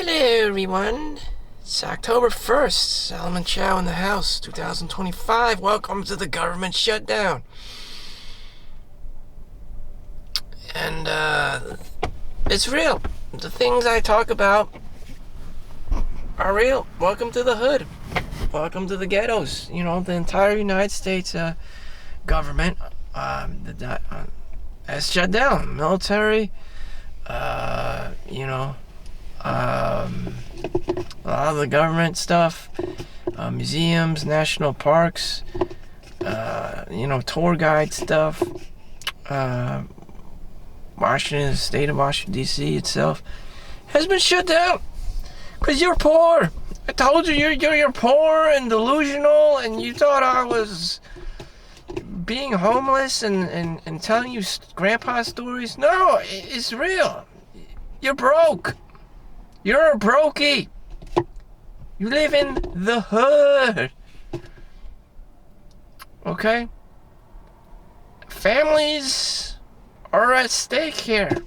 Hello everyone, it's October 1st, Solomon Chau in the house, 2025, welcome to the government shutdown. And it's real, the things I talk about are real. Welcome to the hood, welcome to the ghettos. You know, the entire United States government has shut down. Military, a lot of the government stuff, museums, national parks, tour guide stuff, Washington, state of Washington, D.C. itself has been shut down because you're poor. I told you you're poor and delusional, and you thought I was being homeless and telling you grandpa stories. No, it's real. You're broke. You're a brokey. You live in the hood. Okay? Families are at stake here.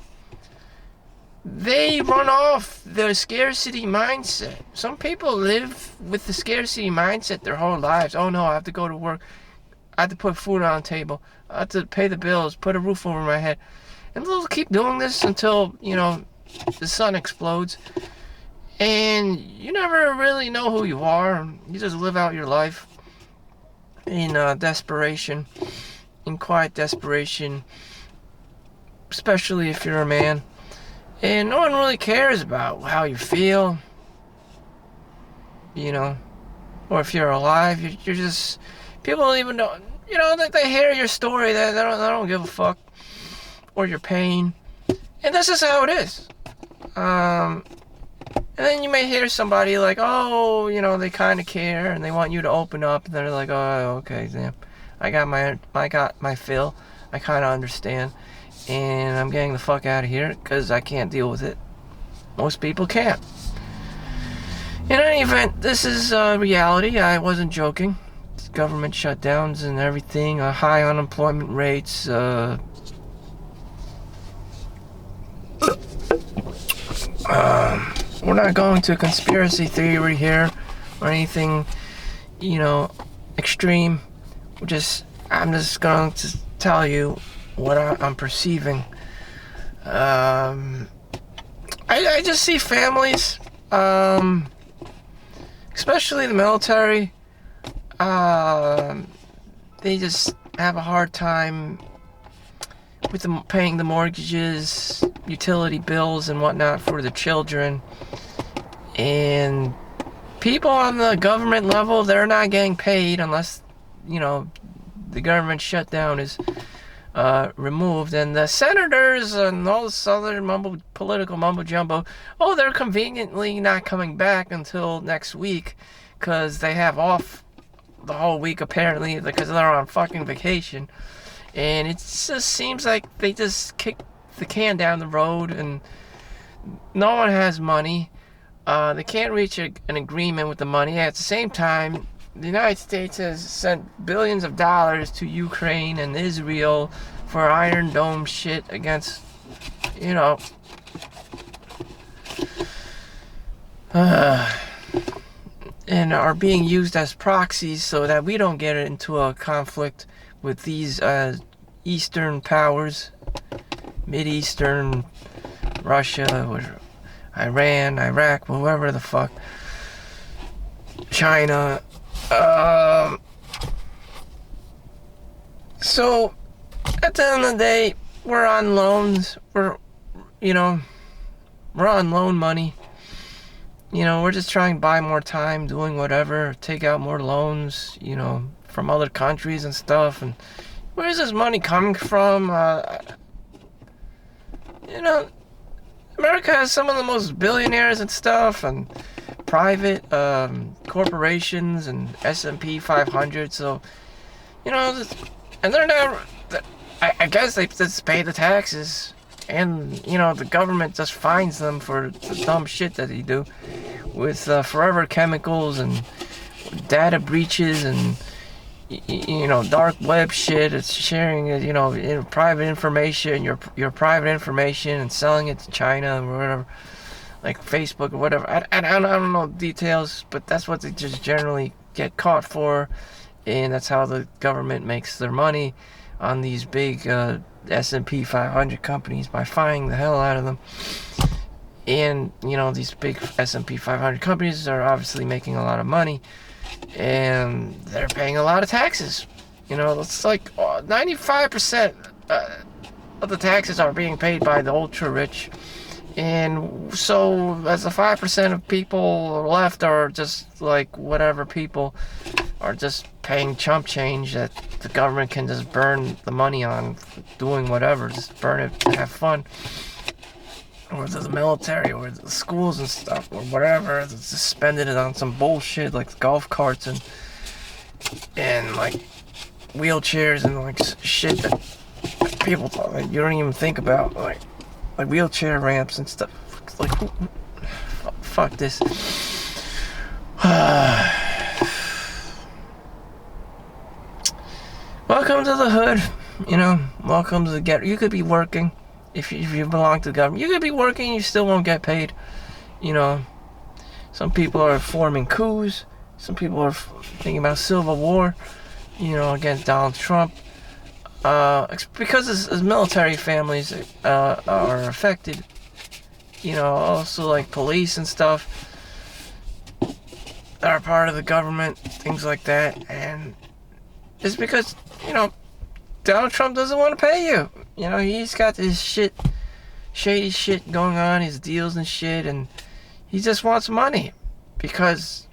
They run off the scarcity mindset. Some people live with the scarcity mindset their whole lives. Oh no, I have to go to work. I have to put food on the table. I have to pay the bills, put a roof over my head. And they'll keep doing this until, the sun explodes. And you never really know who you are. You just live out your life in desperation, in quiet desperation, especially if you're a man. And no one really cares about how you feel, or if you're alive. You're just, people don't even know, that they hear your story, they don't give a fuck, or your pain. And this is how it is. And then you may hear somebody like, oh, they kind of care and they want you to open up, and they're like, oh, okay, damn, I got my fill, I kind of understand, and I'm getting the fuck out of here because I can't deal with it. Most people can't. In any event, this is reality. I wasn't joking. It's government shutdowns and everything, high unemployment rates, we're not going to conspiracy theory here or anything, extreme. I'm just going to tell you what I'm perceiving. I just see families, especially the military, they just have a hard time with paying the mortgages, utility bills, and whatnot for the children. And people on the government level, they're not getting paid unless, the government shutdown is removed. And the senators and all this other political mumbo jumbo, they're conveniently not coming back until next week because they have off the whole week apparently because they're on fucking vacation. And it just seems like they just kick the can down the road and no one has money. They can't reach an agreement with the money. At the same time, the United States has sent billions of dollars to Ukraine and Israel for Iron Dome shit against, and are being used as proxies so that we don't get into a conflict with these Eastern powers, Mid-Eastern, Russia, or Iran, Iraq, whoever the fuck, China. So at the end of the day, we're on loans. We're on loan money. We're just trying to buy more time, doing whatever, take out more loans, from other countries and stuff. And where is this money coming from? America has some of the most billionaires and stuff, and private corporations and S&P 500. So, and they're not. I guess they just pay the taxes, and the government just fines them for the dumb shit that they do with forever chemicals and data breaches and dark web shit. It's sharing private information, your private information, and selling it to China or whatever. like Facebook or whatever. I don't know details, but that's what they just generally get caught for, and that's how the government makes their money on these big S&P 500 companies, by fining the hell out of them. And these big S&P 500 companies are obviously making a lot of money, and they're paying a lot of taxes. It's like 95% of the taxes are being paid by the ultra rich. And so as the 5% of people left are just like whatever people are just paying chump change that the government can just burn the money on doing whatever, just burn it to have fun. Or the military, or the schools and stuff, or whatever, just spending it on some bullshit like golf carts and like wheelchairs and like shit that people like, you don't even think about, like wheelchair ramps and stuff. Like, fuck this. Welcome to the hood. Welcome to the ghetto. You could be working. If you belong to the government, you could be working, you still won't get paid. Some people are forming coups. Some people are thinking about civil war, against Donald Trump. Because as military families are affected, also like police and stuff that are part of the government, things like that. And it's because, Donald Trump doesn't want to pay you. He's got this shady shit going on, his deals and shit, and he just wants money because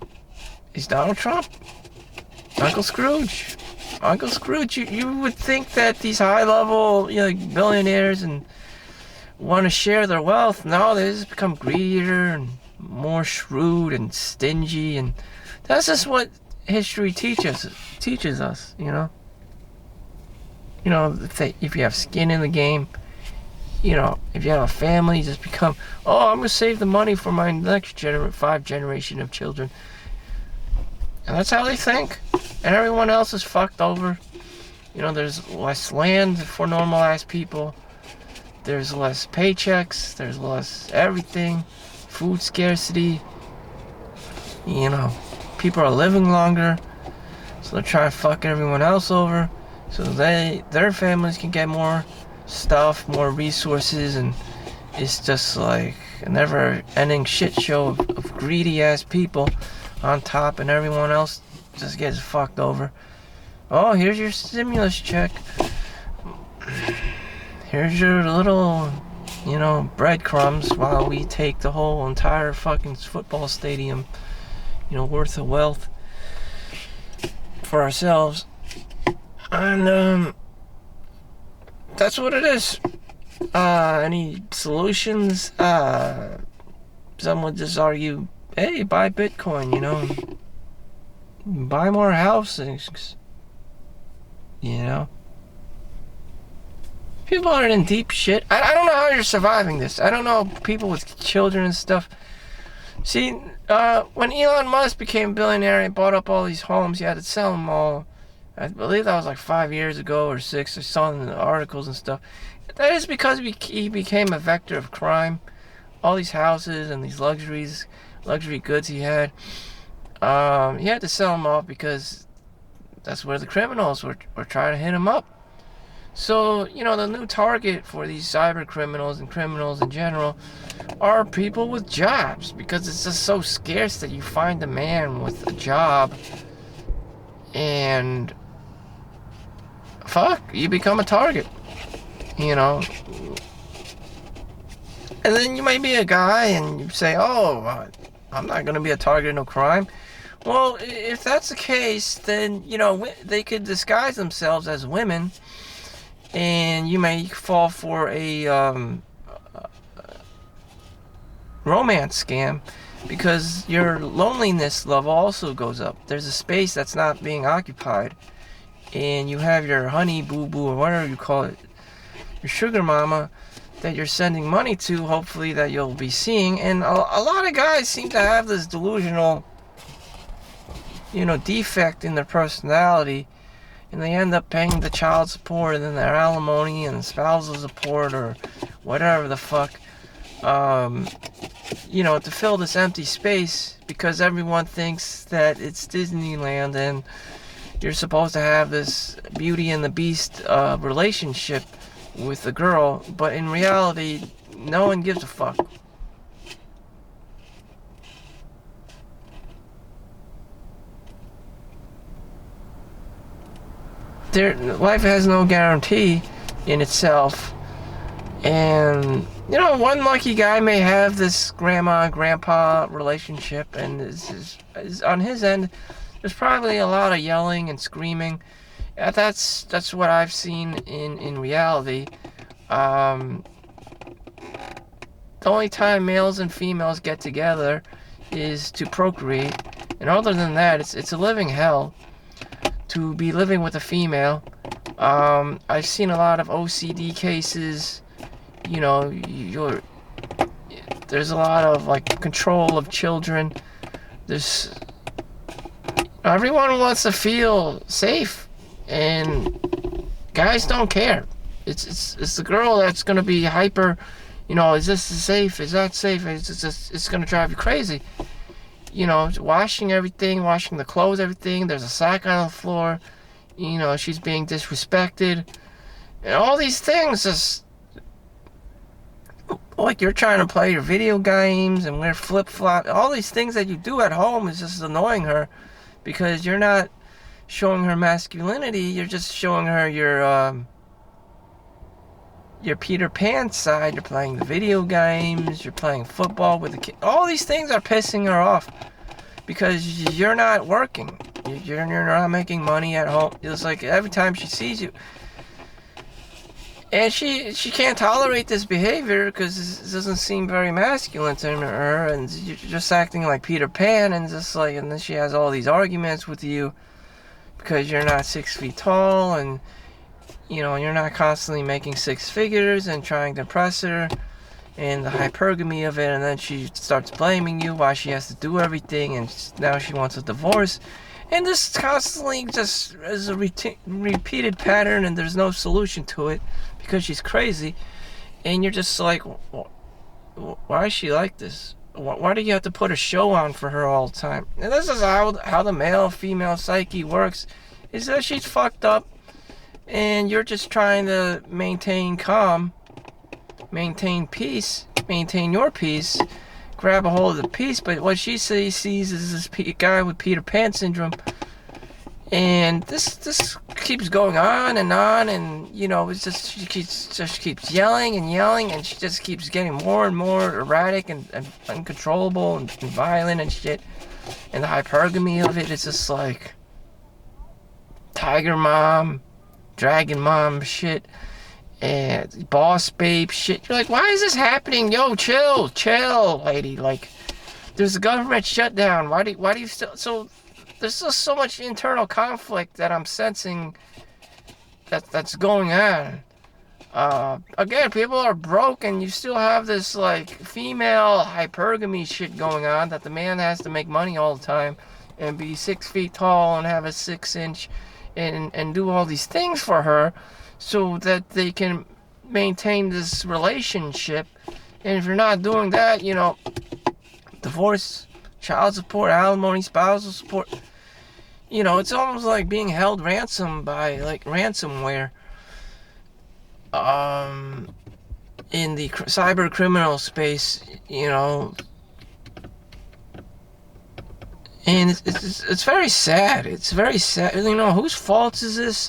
he's Donald Trump. Uncle Scrooge. You would think that these high-level, billionaires and want to share their wealth. No, they just become greedier and more shrewd and stingy, and that's just what history teaches us. If you have skin in the game, if you have a family, you just become, I'm going to save the money for my next 5 generation of children. And that's how they think. And everyone else is fucked over. There's less land for normal-ass people. There's less paychecks. There's less everything. Food scarcity. People are living longer. So they're trying to fuck everyone else over. So their families can get more stuff, more resources, and it's just like a never-ending shit show of greedy-ass people on top, and everyone else just gets fucked over. Oh, here's your stimulus check. Here's your little, breadcrumbs while we take the whole entire fucking football stadium, worth of wealth for ourselves. And that's what it is. Any solutions? Some would just argue, hey, buy Bitcoin, buy more houses, People are in deep shit. I don't know how you're surviving this. I don't know people with children and stuff. See, when Elon Musk became a billionaire and bought up all these homes, he had to sell them all. I believe that was like 5 years ago or 6. I saw in the articles and stuff. That is because he became a vector of crime. All these houses and these luxury goods he had to sell them off because that's where the criminals were trying to hit him up. So, the new target for these cyber criminals and criminals in general are people with jobs, because it's just so scarce that you find a man with a job and you become a target, And then you might be a guy and you say, I'm not going to be a target of no crime. Well, if that's the case, then, they could disguise themselves as women, and you may fall for a romance scam, because your loneliness level also goes up. There's a space that's not being occupied, and you have your honey boo-boo, or whatever you call it, your sugar mama, that you're sending money to, hopefully, that you'll be seeing. And a lot of guys seem to have this delusional, defect in their personality, and they end up paying the child support and then their alimony and spousal support or whatever the fuck to fill this empty space because everyone thinks that it's Disneyland and you're supposed to have this Beauty and the Beast relationship with the girl, but in reality, no one gives a fuck. Life has no guarantee in itself, and one lucky guy may have this grandma and grandpa relationship, and is on his end. There's probably a lot of yelling and screaming. That's what I've seen in reality. The only time males and females get together is to procreate, and other than that, it's a living hell to be living with a female. I've seen a lot of OCD cases. There's a lot of like control of children. Everyone wants to feel safe, and guys don't care. It's the girl that's gonna be hyper. Is this safe? Is that safe? It's gonna drive you crazy. Washing everything, washing the clothes, everything. There's a sack on the floor. She's being disrespected. And all these things just like you're trying to play your video games and wear flip-flop. All these things that you do at home is just annoying her because you're not showing her masculinity. You're just showing her your Peter Pan side. You're playing the video games. You're playing football with the kid. All these things are pissing her off because you're not working. You're not making money at home. It's like every time she sees you, and she can't tolerate this behavior because it doesn't seem very masculine to her, and you're just acting like Peter Pan, and then she has all these arguments with you because you're not 6 feet tall, and you're not constantly making six figures and trying to impress her, and the hypergamy of it, and then she starts blaming you why she has to do everything, and now she wants a divorce. And this constantly just is a repeated pattern, and there's no solution to it because she's crazy. And you're just like, why is she like this? Why do you have to put a show on for her all the time? And this is how the male-female psyche works, is that she's fucked up, and you're just trying to maintain calm, maintain peace, maintain your peace, grab a hold of the peace, but what she sees is this guy with Peter Pan syndrome, and this keeps going on, and it's just she keeps yelling, and she just keeps getting more and more erratic and uncontrollable and violent and shit, and the hypergamy of it is just like tiger mom, dragon mom shit, and boss babe shit. You're like, why is this happening? Yo, chill, lady. Like, there's a government shutdown. Why do you still? So there's just so much internal conflict that I'm sensing that's going on. Again, people are broke, and you still have this like female hypergamy shit going on that the man has to make money all the time and be 6 feet tall and have a 6-inch and do all these things for her, so that they can maintain this relationship. And if you're not doing that, divorce, child support, alimony, spousal support, it's almost like being held ransom by like ransomware in the cyber criminal space, and it's very sad. It's very sad. Whose fault is this?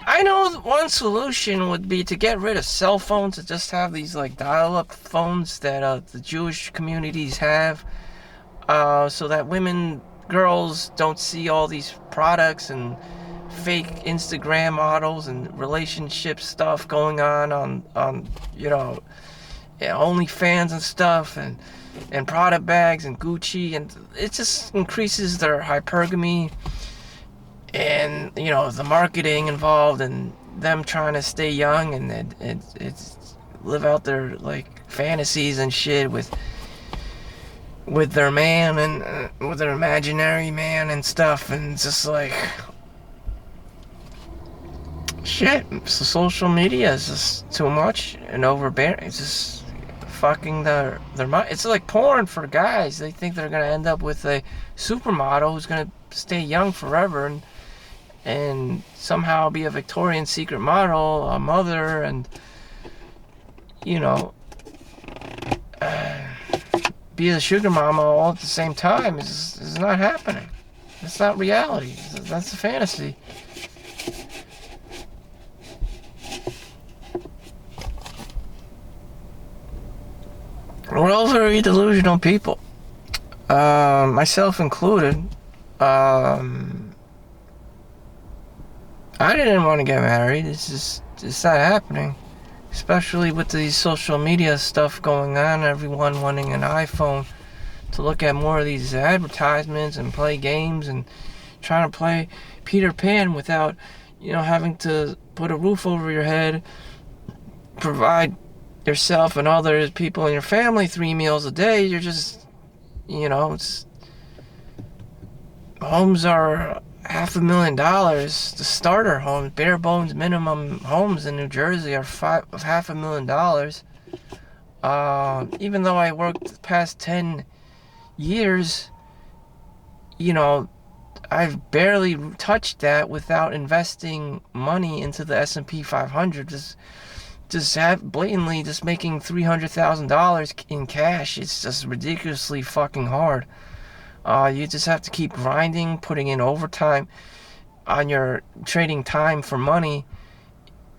I know one solution would be to get rid of cell phones and just have these like dial-up phones that the Jewish communities have, so that girls don't see all these products and fake Instagram models and relationship stuff going on OnlyFans and stuff, and Prada bags and Gucci, and it just increases their hypergamy. And the marketing involved and them trying to stay young and it's live out their like fantasies and shit with their man and with their imaginary man and stuff, and it's just like shit. So social media is just too much and overbearing. It's just fucking their mind. It's like porn for guys. They think they're gonna end up with a supermodel who's gonna stay young forever and somehow be a Victorian Secret model, a mother, and be a sugar mama all at the same time is not happening. That's not reality. That's a fantasy. We're all very delusional people, myself included. I didn't want to get married. It's not happening, especially with these social media stuff going on. Everyone wanting an iPhone to look at more of these advertisements and play games and trying to play Peter Pan without, having to put a roof over your head, provide yourself and other people in your family 3 meals a day. You're just, homes are $500,000. The starter homes, bare bones minimum homes in New Jersey are $500,000. Even though I worked the past 10 years, I've barely touched that without investing money into the S&P 500. Just making $300,000 in cash. It's just ridiculously fucking hard. You just have to keep grinding, putting in overtime on your trading time for money,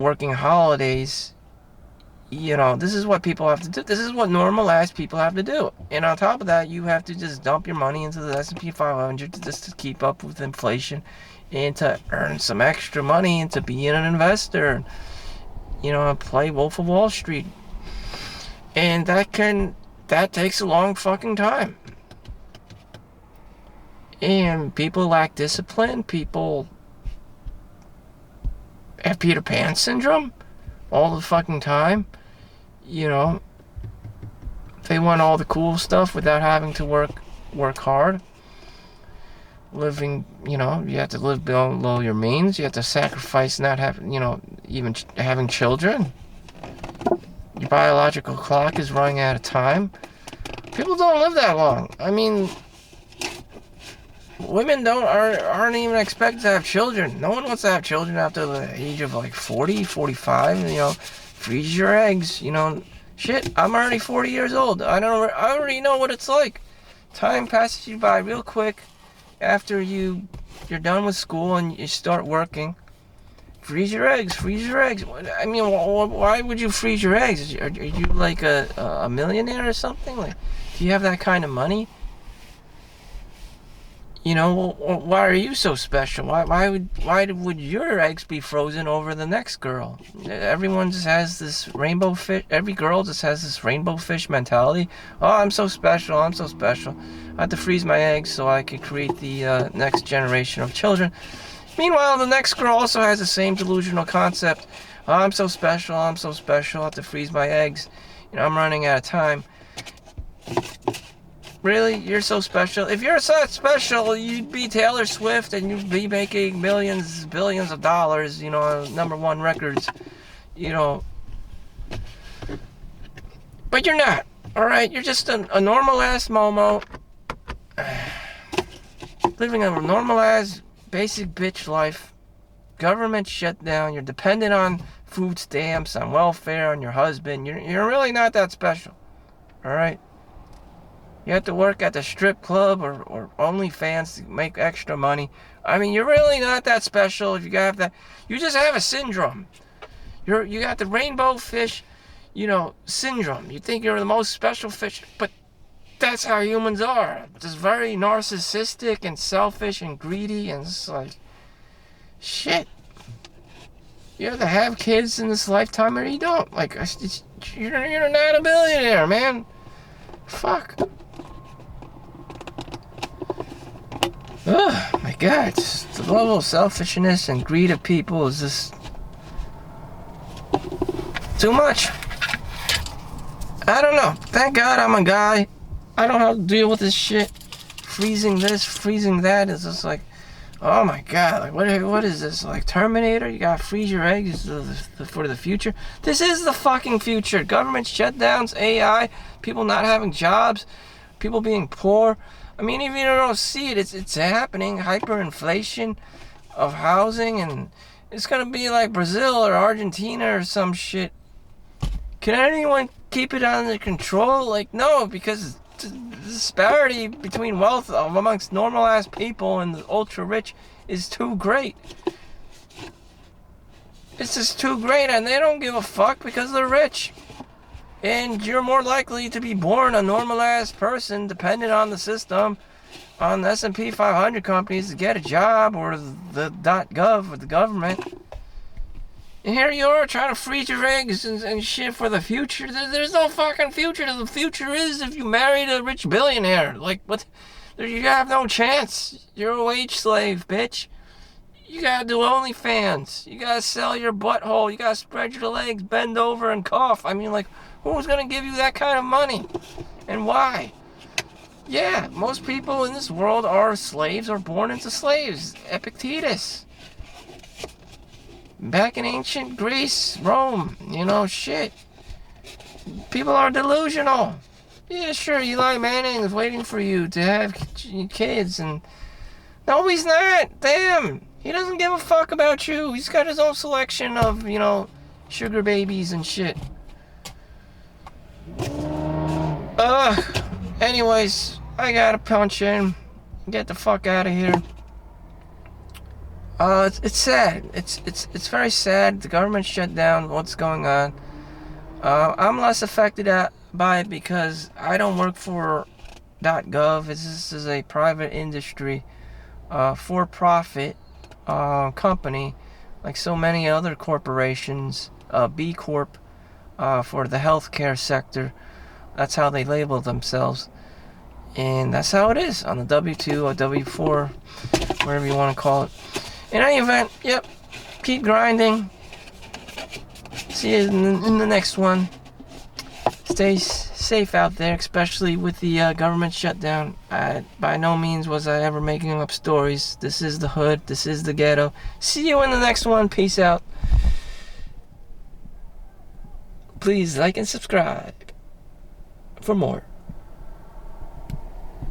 working holidays. This is what people have to do. This is what normal ass people have to do. And on top of that, you have to just dump your money into the S&P 500 just to keep up with inflation and to earn some extra money and to be an investor. Play Wolf of Wall Street. And that takes a long fucking time. And people lack discipline. People have Peter Pan syndrome all the fucking time. They want all the cool stuff without having to work hard. Living, you have to live below your means. You have to sacrifice not having, even having children. Your biological clock is running out of time. People don't live that long. I mean, women aren't even expected to have children. No one wants to have children after the age of like 40, 45. Freeze your eggs. Shit. I'm already 40 years old. I already know what it's like. Time passes you by real quick. After you're done with school and you start working, freeze your eggs. I mean, why would you freeze your eggs? Are you like a millionaire or something? Like, do you have that kind of money? Why are you so special? Why would your eggs be frozen over the next girl? Everyone just has this rainbow fish. Every girl just has this rainbow fish mentality. Oh, I'm so special. I have to freeze my eggs so I can create the next generation of children. Meanwhile, the next girl also has the same delusional concept. Oh, I'm so special. I have to freeze my eggs. I'm running out of time. Really? You're so special? If you're so special, you'd be Taylor Swift and you'd be making millions, billions of dollars, #1 records, But you're not, alright? You're just a normal-ass Momo, living a normal-ass, basic bitch life. Government shutdown. You're dependent on food stamps, on welfare, on your husband. You're really not that special, alright? You have to work at the strip club or OnlyFans to make extra money. I mean, you're really not that special if you have that. You just have a syndrome. You got the rainbow fish, syndrome. You think you're the most special fish, but that's how humans are. Just very narcissistic and selfish and greedy, and it's like, shit. You either have kids in this lifetime or you don't. Like, you're not a billionaire, man. Fuck. Oh my God, the level of selfishness and greed of people is just too much. I don't know. Thank God I'm a guy. I don't have to deal with this shit. Freezing this, freezing that. It's just like, Oh my God, like what is this, like Terminator? You gotta freeze your eggs for the future? This is the fucking future. Government shutdowns, AI, people not having jobs, people being poor. I mean, even if you don't see it, it's happening. Hyperinflation of housing, and it's gonna be like Brazil or Argentina or some shit. Can anyone keep it under control? Like, no, because the disparity between wealth amongst normal ass people and the ultra rich is too great. It's just too great, and they don't give a fuck because they're rich. And you're more likely to be born a normal ass person, dependent on the system, on the S&P 500 companies to get a job, or the .gov with the government. And here you are trying to freeze your eggs and shit for the future. There's no fucking future. The future is if you married a rich billionaire. Like, what? You have no chance. You're a wage slave, bitch. You gotta do OnlyFans. You gotta sell your butthole. You gotta spread your legs, bend over, and cough. I mean, like, who's gonna give you that kind of money? And why? Yeah, most people in this world are slaves or born into slaves. Epictetus. Back in ancient Greece, Rome, shit. People are delusional. Yeah, sure, Eli Manning is waiting for you to have kids, and no, he's not. Damn, he doesn't give a fuck about you. He's got his own selection of, sugar babies and shit. Anyways, I gotta punch in, get the fuck out of here. It's sad. It's very sad. The government shut down. What's going on? I'm less affected by it because I don't work for .gov. This is a private industry, for-profit company, like so many other corporations. B Corp, for the healthcare sector. That's how they label themselves, and that's how it is on the W-2 or W-4, whatever you want to call it. In any event, yep, keep grinding. See you in the next one. Stay safe out there, especially with the government shutdown. By no means was I ever making up stories. This is the hood. This is the ghetto. See you in the next one. Peace out. Please like and subscribe for more.